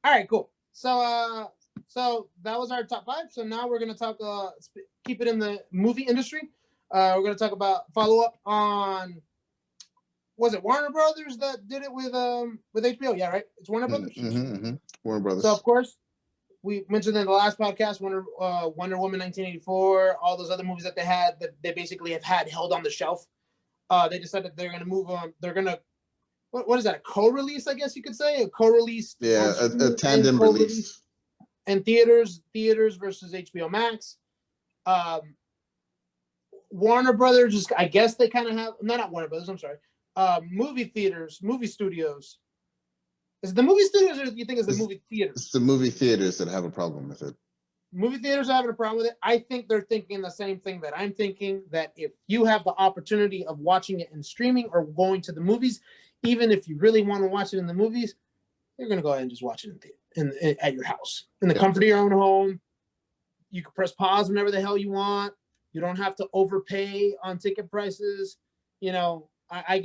All right, cool. So that was our top five. So now we're gonna talk. Keep it in the movie industry. We're gonna talk about follow up on. Was it Warner Brothers that did it with HBO? Yeah, right. It's Warner Brothers. Warner So Brothers. of course we mentioned in the last podcast Wonder Woman 1984, all those other movies that they had that they basically have had held on the shelf. They decided they're gonna move on. They're gonna what is that? A co-release, I guess you could say, a co-release Yeah, on a streaming and tandem co-release release. and theaters versus HBO Max. Um, Warner Brothers is, I guess they kind of have not Warner Brothers. I'm sorry. Movie theaters, movie studios. Is it the movie studios, or do you think it's the movie It's theaters? the movie theaters that have a problem with it. Movie theaters are having a problem with it. I think they're thinking the same thing that I'm thinking. That if you have the opportunity of watching it in streaming or going to the movies, even if you really want to watch it in the movies, you're gonna go ahead and just watch it at your house in the comfort of your own home. You can press pause whenever the hell you want. You don't have to overpay on ticket prices. You know, I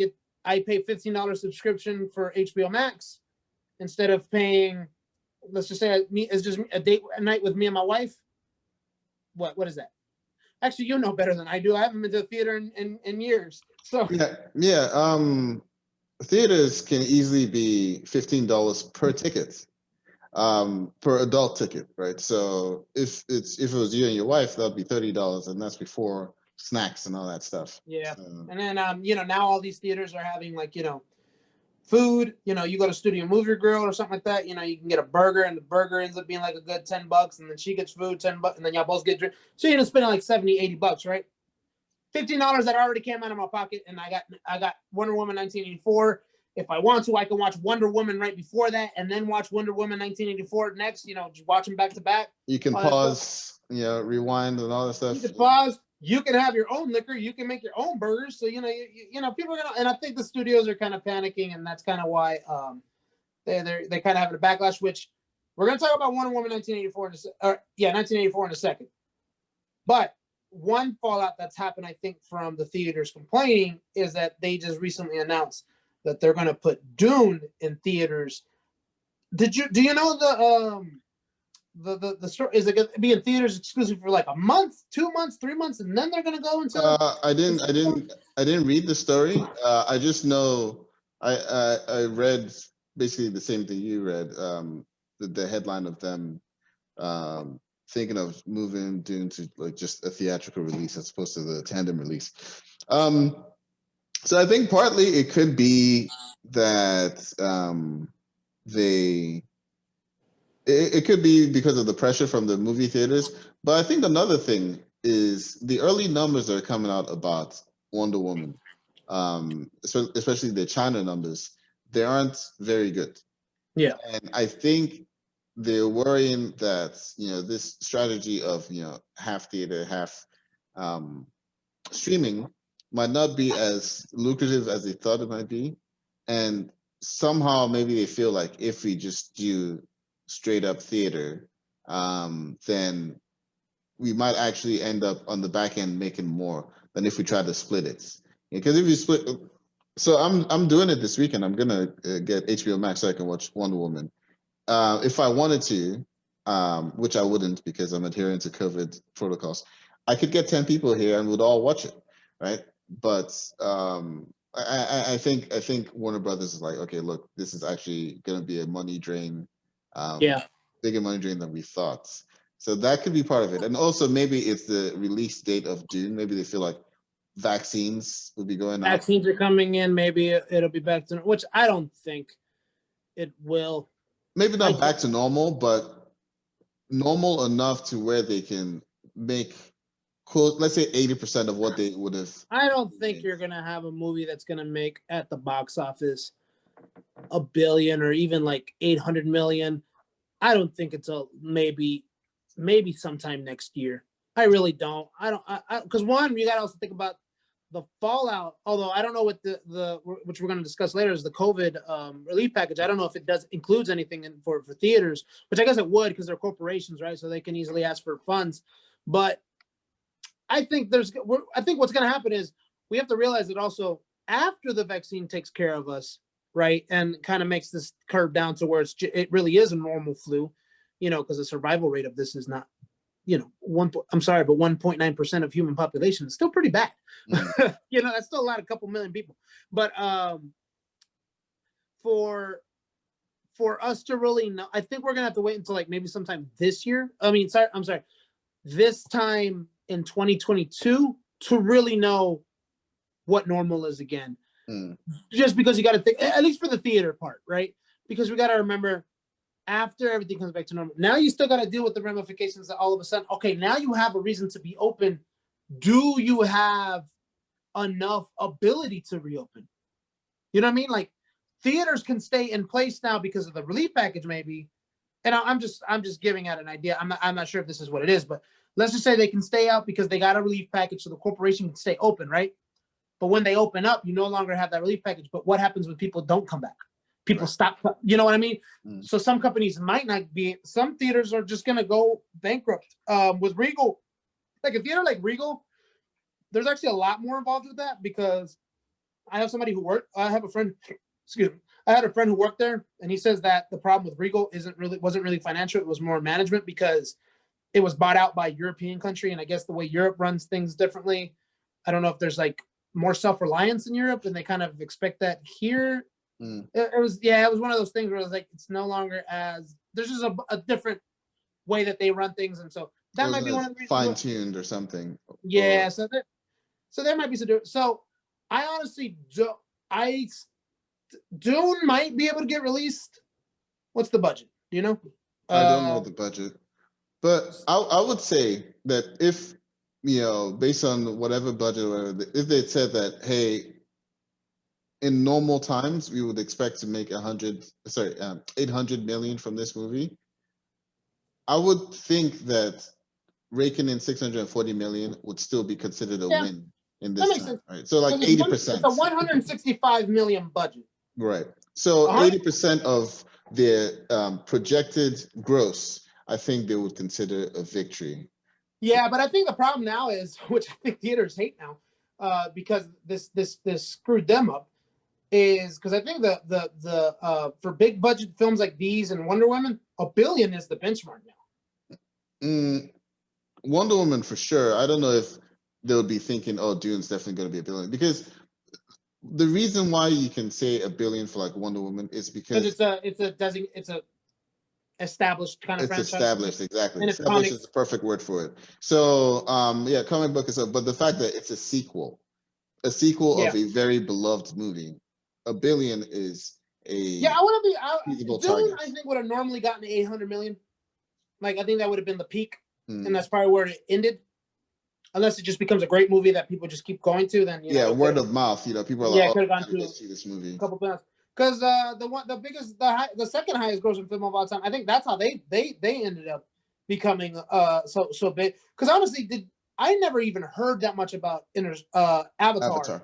pay $15 subscription for HBO Max instead of paying. Let's just say it's just a night with me and my wife. What is that? Actually, you know better than I do. I haven't been to the theater in years. So Yeah. Theaters can easily be $15 per ticket, per adult ticket, right? So if it was you and your wife, that'd be $30, and that's before snacks and all that stuff. yeah, So, and then now all these theaters are having food. You go to Studio Movie Grill or something like that. You can get a burger, and the burger ends up being like a good $10, and then she gets food $10, and then y'all both get drink. So you're spending like $70-$80, right? $15 that already came out of my pocket, and I got Wonder Woman 1984. If I want to, I can watch Wonder Woman right before that, and then watch Wonder Woman 1984 next. Just watch them back to back. you can pause, rewind and all that stuff. You can pause. You can have your own liquor. You can make your own burgers. So people are gonna, and I think the studios are kind of panicking, and that's kind of why they kind of having a backlash. Which we're gonna talk about Wonder Woman 1984 1984 in a second. But one fallout that's happened, I think, from the theaters complaining is that they just recently announced that they're going to put Dune in theaters. Do you know the story? Is it going to be in theaters exclusive for like a month, 2 months, 3 months, and then they're going to go into? I didn't read the story. I just know I read basically the same thing you read. The headline of them thinking of moving Dune to like just a theatrical release as opposed to the tandem release. So I think partly it could be that it could be because of the pressure from the movie theaters. But I think another thing is the early numbers that are coming out about Wonder Woman, especially the China numbers, they aren't very good. Yeah. And I think they're worrying that this strategy of half theater, half streaming might not be as lucrative as they thought it might be, and somehow maybe they feel like if we just do straight up theater, then we might actually end up on the back end making more than if we try to split it. Because if you split, so I'm doing it this weekend. I'm gonna get HBO Max so I can watch Wonder Woman. If I wanted to, which I wouldn't because I'm adhering to COVID protocols, I could get 10 people here and we'd all watch it, right? But I think Warner Brothers is like, okay, look, this is actually going to be a money drain, bigger money drain than we thought. So that could be part of it, and also maybe it's the release date of Dune. Maybe they feel like vaccines will be going out. Vaccines are coming in. Maybe it'll be back to, which I don't think it will. Maybe not back to normal, but normal enough to where they can make, let's say 80% of what they would have. I don't think you're going to have a movie that's going to make at the box office $1 billion or even like 800 million. I don't think it's maybe sometime next year. I really don't. Because one, you got to also think about the fallout. Although I don't know what the which we're going to discuss later is the COVID relief package. I don't know if it includes anything for theaters, which I guess it would because they're corporations, right? So they can easily ask for funds. But I think what's going to happen is we have to realize that also after the vaccine takes care of us, right? And kind of makes this curve down to where it really is a normal flu, because the survival rate of this is not, I'm sorry, but 1.9% of human population is still pretty bad. That's still a couple million people. But for us to really know, I think we're gonna have to wait until like maybe sometime this year. I'm sorry, this time in 2022 to really know what normal is again. Just because you got to think, at least for the theater part, right? Because we got to remember, after everything comes back to normal, now you still got to deal with the ramifications that all of a sudden, okay, now you have a reason to be open. Do you have enough ability to reopen? You know what I mean? Like, theaters can stay in place now because of the relief package, maybe. And I'm just giving out an idea. I'm not sure if this is what it is, but let's just say they can stay out because they got a relief package, so the corporation can stay open, right? But when they open up, you no longer have that relief package. But what happens when people don't come back? People stop. You know what I mean? So some companies might not be. Some theaters are just going to go bankrupt. With Regal, like a theater like Regal, there's actually a lot more involved with that because I have somebody who worked. I have a friend. Excuse me. I had a friend who worked there, and he says that the problem with Regal wasn't really financial. It was more management because it was bought out by a European country, and I guess the way Europe runs things differently. I don't know if there's like more self-reliance in Europe, and they kind of expect that here. It was one of those things where it was like it's no longer as there's just a different way that they run things, and so that might be one of the reasons fine-tuned or something. Yeah, so there might be some. So I honestly Dune might be able to get released. What's the budget? Do you know? I don't know the budget, but I would say that if based on whatever budget, if they said that, hey, in normal times we would expect to make 800 million from this movie, I would think that raking in 640 million would still be considered a win in this time, right? So like 80%. It's a 165 million budget. Right. So 80% of their projected gross, I think they would consider a victory. Yeah, but I think the problem now is, which I think theaters hate now, because this screwed them up, is because I think the for big budget films like these and Wonder Woman, $1 billion is the benchmark now. Wonder Woman for sure. I don't know if they'll be thinking, oh, Dune's definitely going to be $1 billion, because the reason why you can say $1 billion for like Wonder Woman is because it's a established kind of franchise. It's established, exactly. And established is the perfect word for it. So yeah, comic book is but the fact that it's a sequel of a very beloved movie, $1 billion is a I want to be feasible Dune, target. I think would have normally gotten 800 million. Like I think that would have been the peak, and that's probably where it ended. Unless it just becomes a great movie that people just keep going to, then word of mouth. People are like, could have gone to see this movie. A couple pounds. Because the second highest grossing film of all time, I think that's how they ended up becoming so big. Because honestly, I never even heard that much about Avatar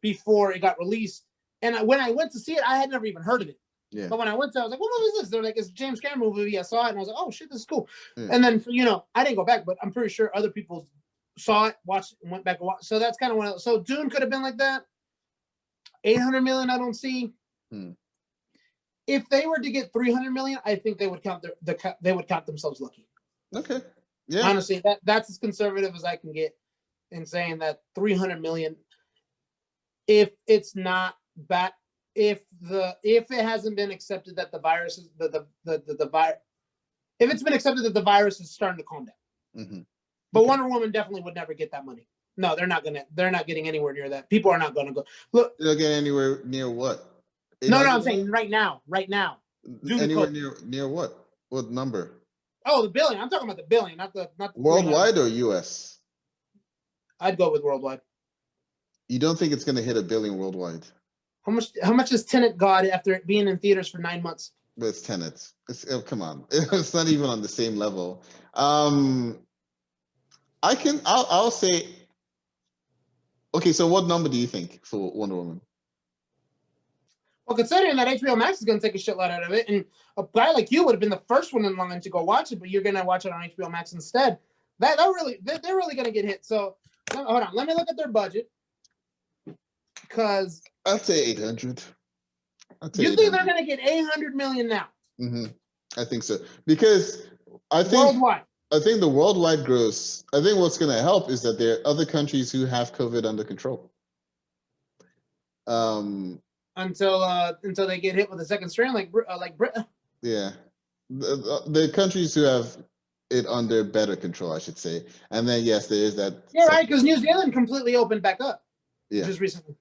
before it got released. And when I went to see it, I had never even heard of it. Yeah. But when I went to, I was like, "What movie is this?" They're like, "It's a James Cameron movie." I saw it and I was like, "Oh shit, this is cool." Yeah. And then I didn't go back, but I'm pretty sure other people saw it, watched, and went back and watched. So that's kind of one of those. So Dune could have been like that. 800 million, I don't see. If they were to get 300 million, I think they would count they would count themselves lucky. Okay. Yeah. Honestly, that's as conservative as I can get in saying that 300 million. If it's not bad, if it hasn't been accepted that the virus is the virus, if it's been accepted that the virus is starting to calm down. But Wonder Woman definitely would never get that money. No, they're not getting anywhere near that. People are not gonna go. Look, they'll get anywhere near what? No, I'm saying right now. Anywhere near what? What number? Oh, the billion. I'm talking about the billion, not the worldwide or US? I'd go with worldwide. You don't think it's gonna hit $1 billion worldwide? How much is Tenet got after it being in theaters for 9 months? But it's Tenet. Come on. It's not even on the same level. I'll say, okay, so what number do you think for Wonder Woman? Well, considering that HBO Max is going to take a shitload out of it, and a guy like you would have been the first one in line to go watch it, but you're going to watch it on HBO Max instead. They're really going to get hit. So hold on, let me look at their budget, because I'd say 800. I'll tell You think they're going to get 800 million now? I think so because I think Worldwide. I think the worldwide gross. I think what's going to help is that there are other countries who have COVID under control. Until they get hit with a second strain, like Britain. Yeah, the countries who have it under better control, I should say. And then yes, there is that. Yeah, right. Because New Zealand completely opened back up. Yeah. Just recently.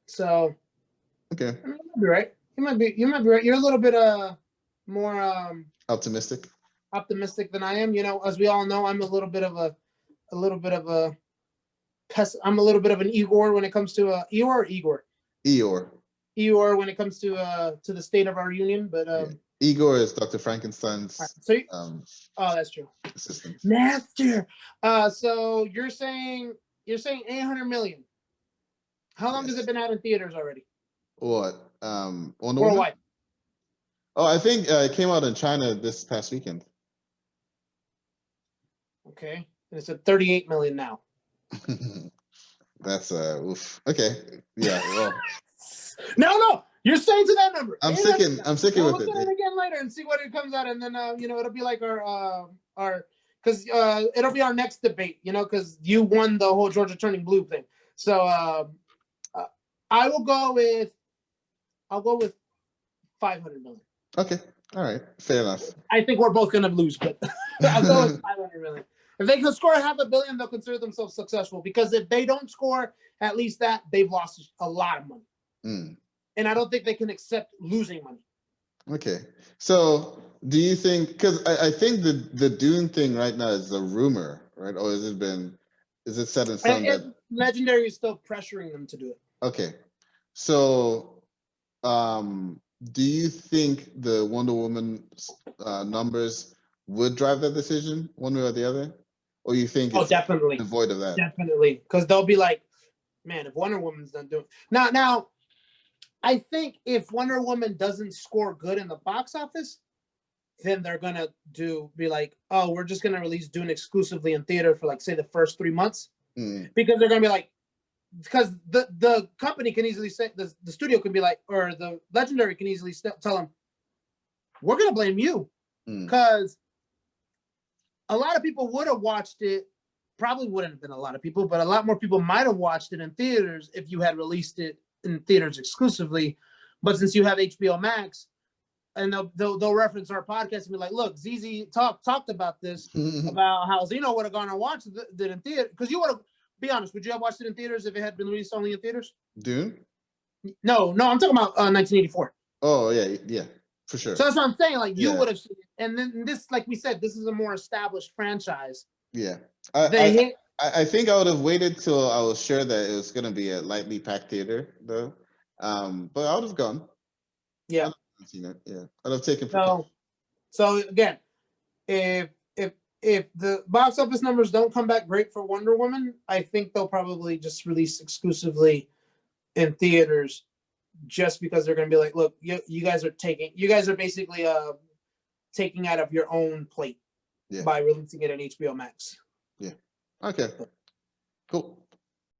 So. Okay. I mean, you might be right. You might be right. You're a little bit more optimistic than I am. You know, as we all know, I'm a little bit of an Igor when it comes to Eeyore when it comes to the state of our union. But Igor is Dr. Frankenstein's that's true. assistant. Master. So you're saying 800 million. How long has it been out in theaters already? What? Worldwide. Oh, I think it came out in China this past weekend. Okay. And it's at 38 million now. That's oof. Okay. Yeah. Well. No. You're saying to that number. I'm sticking we'll with it. We'll look at it again later and see what it comes out, and then it'll be like our because it'll be our next debate. Because you won the whole Georgia turning blue thing. So I'll go with 500 million. Okay. All right. Fair enough. I think we're both gonna lose, but I'll go with 500 million. If they can score $500 million, they'll consider themselves successful. Because if they don't score at least that, they've lost a lot of money. And I don't think they can accept losing money. Okay. So do you think, because I think the Dune thing right now is a rumor, right? Or is it set in stone that Legendary is still pressuring them to do it? Okay. So do you think the Wonder Woman numbers would drive that decision one way or the other? Or you think it's definitely devoid of that? Definitely. Because they'll be like, man, if Wonder Woman's not doing now, I think if Wonder Woman doesn't score good in the box office, then they're gonna be like, oh, we're just gonna release Dune exclusively in theater for like say the first 3 months, because they're gonna be like, because the company can easily say, the studio can be like, or the Legendary can easily tell them, we're gonna blame you, because a lot of people would have watched it. Probably wouldn't have been a lot of people, but a lot more people might have watched it in theaters if you had released it in theaters exclusively. But since you have HBO Max, and they'll reference our podcast and be like, look, ZZ talked about this, about how Zeno would have gone and watched it in theater. Because you would have, be honest, would you have watched it in theaters if it had been released only in theaters? Dune? No, I'm talking about 1984. Oh, yeah, for sure. So that's what I'm saying. Like, you would have seen it. And then this, like we said, this is a more established franchise. Yeah. I think I would have waited till I was sure that it was going to be a lightly packed theater, though. But I would have gone. Yeah. I'd have taken. So again, if the box office numbers don't come back great for Wonder Woman, I think they'll probably just release exclusively in theaters, just because they're going to be like, look, you guys are basically taking out of your own plate by releasing it on HBO Max. Yeah. Okay. Cool.